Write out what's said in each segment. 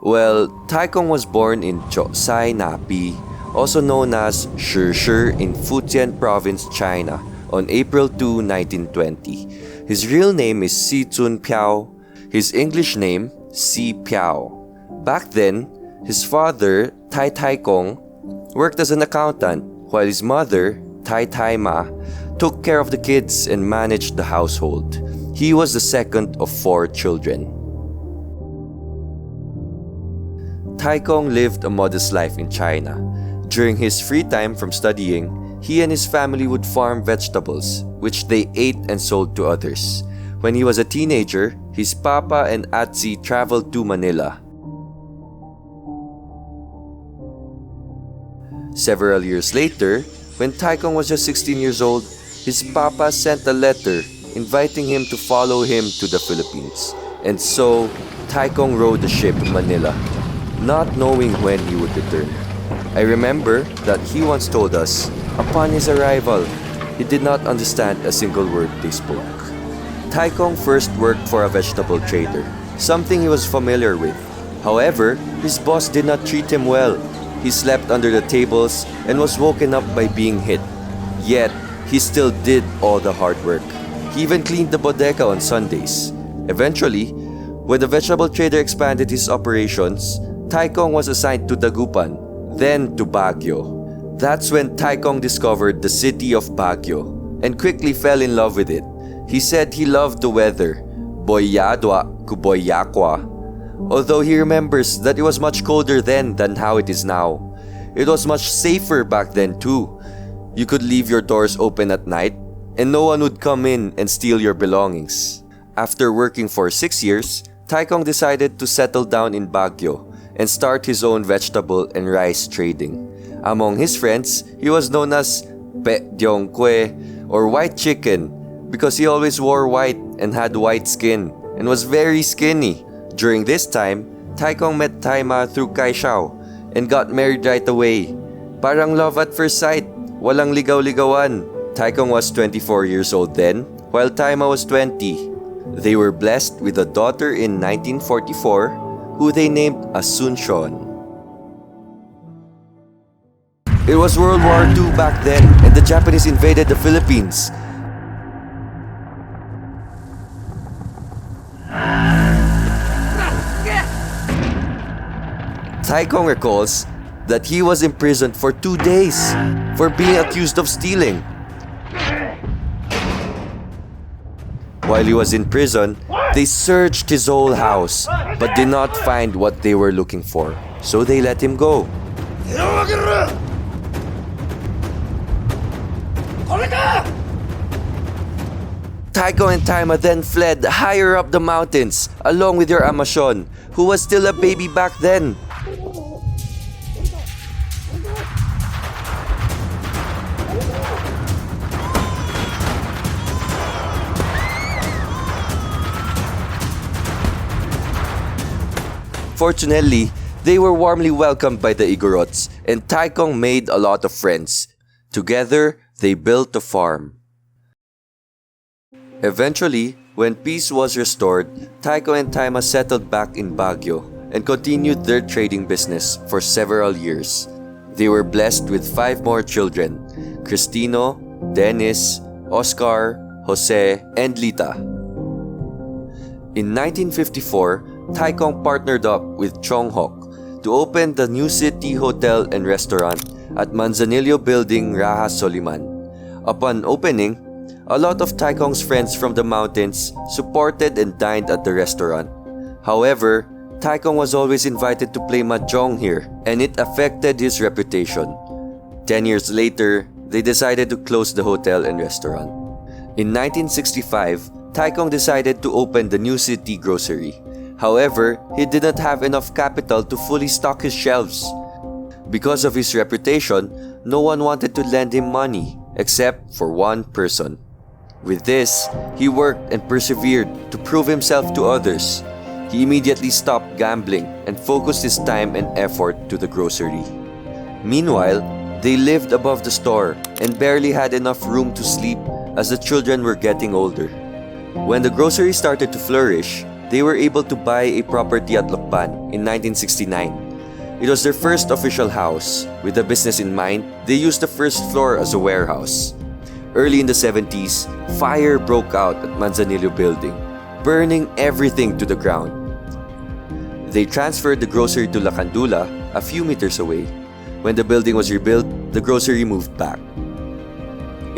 Well, Taikong was born in Chosai Napi, also known as Shishir in Fujian Province, China, on April 2, 1920. His real name is Si Chun Piao, his English name, Si Piao. Back then, his father, Tai Taikong, worked as an accountant, while his mother, Tai Tai Ma, took care of the kids and managed the household. He was the second of 4 children. Taikong lived a modest life in China. During his free time from studying, he and his family would farm vegetables, which they ate and sold to others. When he was a teenager, his papa and Atsi traveled to Manila. Several years later, when Taikong was just 16 years old, his papa sent a letter inviting him to follow him to the Philippines. And so, Taikong rode the ship to Manila, not knowing when he would return. I remember that he once told us, upon his arrival, he did not understand a single word they spoke. Taikong first worked for a vegetable trader, something he was familiar with. However, his boss did not treat him well. He slept under the tables and was woken up by being hit. Yet, he still did all the hard work. He even cleaned the bodega on Sundays. Eventually, when the vegetable trader expanded his operations, Taikong was assigned to Dagupan, then to Baguio. That's when Taikong discovered the city of Baguio and quickly fell in love with it. He said he loved the weather, boyadwa kuboyakwa, although he remembers that it was much colder then than how it is now. It was much safer back then too. You could leave your doors open at night and no one would come in and steal your belongings. After working for 6 years, Taikong decided to settle down in Baguio and start his own vegetable and rice trading. Among his friends, he was known as Pe Diong Kwe, or white chicken, because he always wore white and had white skin and was very skinny. During this time, Taikong met Taima through Kaishao and got married right away. Parang love at first sight, walang ligaw-ligawan. Taikong was 24 years old then, while Taima was 20. They were blessed with a daughter in 1944, who they named Asuncion. It was World War II back then, and the Japanese invaded the Philippines. Taikong recalls that he was imprisoned for 2 days for being accused of stealing. While he was in prison, they searched his whole house but did not find what they were looking for, so they let him go. Taikong and Taima then fled higher up the mountains along with their Amashon, who was still a baby back then. Fortunately, they were warmly welcomed by the Igorots, and Taikong made a lot of friends. Together, they built a farm. Eventually, when peace was restored, Taikong and Taima settled back in Baguio and continued their trading business for several years. They were blessed with 5 more children: Cristino, Dennis, Oscar, Jose, and Lita. In 1954, Taikong partnered up with Chonghok to open the New City Hotel and Restaurant at Manzanillo Building, Raha Soliman. Upon opening, a lot of Taikong's friends from the mountains supported and dined at the restaurant. However, Taikong was always invited to play mahjong here, and it affected his reputation. 10 years later, they decided to close the hotel and restaurant. In 1965, Taikong decided to open the New City Grocery. However, he did not have enough capital to fully stock his shelves. Because of his reputation, no one wanted to lend him money, except for one person. With this, he worked and persevered to prove himself to others. He immediately stopped gambling and focused his time and effort to the grocery. Meanwhile, they lived above the store and barely had enough room to sleep as the children were getting older. When the grocery started to flourish, they were able to buy a property at Lokban in 1969. It was their first official house. With the business in mind, they used the first floor as a warehouse. Early in the 70s, fire broke out at Manzanillo building, burning everything to the ground. They transferred the grocery to Lacandula, a few meters away. When the building was rebuilt, the grocery moved back.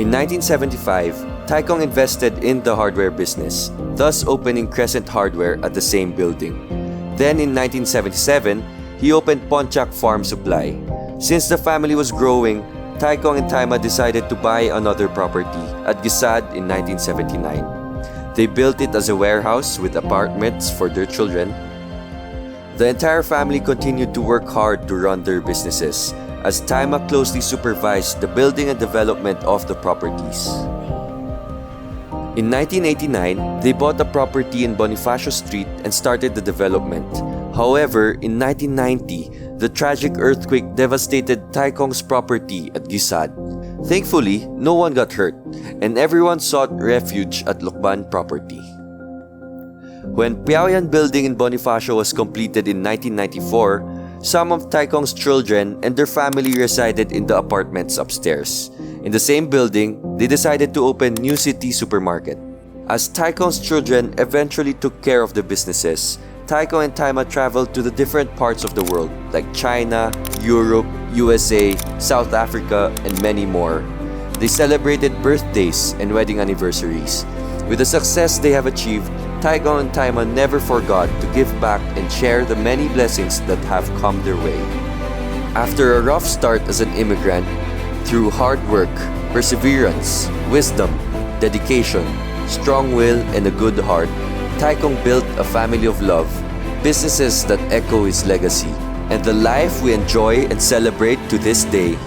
In 1975, Taikong invested in the hardware business, thus opening Crescent Hardware at the same building. Then in 1977, he opened Pontiac Farm Supply. Since the family was growing, Taikong and Taima decided to buy another property at Gisad in 1979. They built it as a warehouse with apartments for their children. The entire family continued to work hard to run their businesses, as Taima closely supervised the building and development of the properties. In 1989, they bought a property in Bonifacio Street and started the development. However, in 1990, the tragic earthquake devastated Taikong's property at Gisad. Thankfully, no one got hurt, and everyone sought refuge at Lokban property. When Piaoyan building in Bonifacio was completed in 1994, some of Taikong's children and their family resided in the apartments upstairs. In the same building, they decided to open New City Supermarket. As Taikong's children eventually took care of the businesses, Taikong and Taima traveled to the different parts of the world like China, Europe, USA, South Africa, and many more. They celebrated birthdays and wedding anniversaries. With the success they have achieved, Taikong and Taima never forgot to give back and share the many blessings that have come their way. After a rough start as an immigrant, through hard work, perseverance, wisdom, dedication, strong will, and a good heart, Taikong built a family of love, businesses that echo his legacy, and the life we enjoy and celebrate to this day.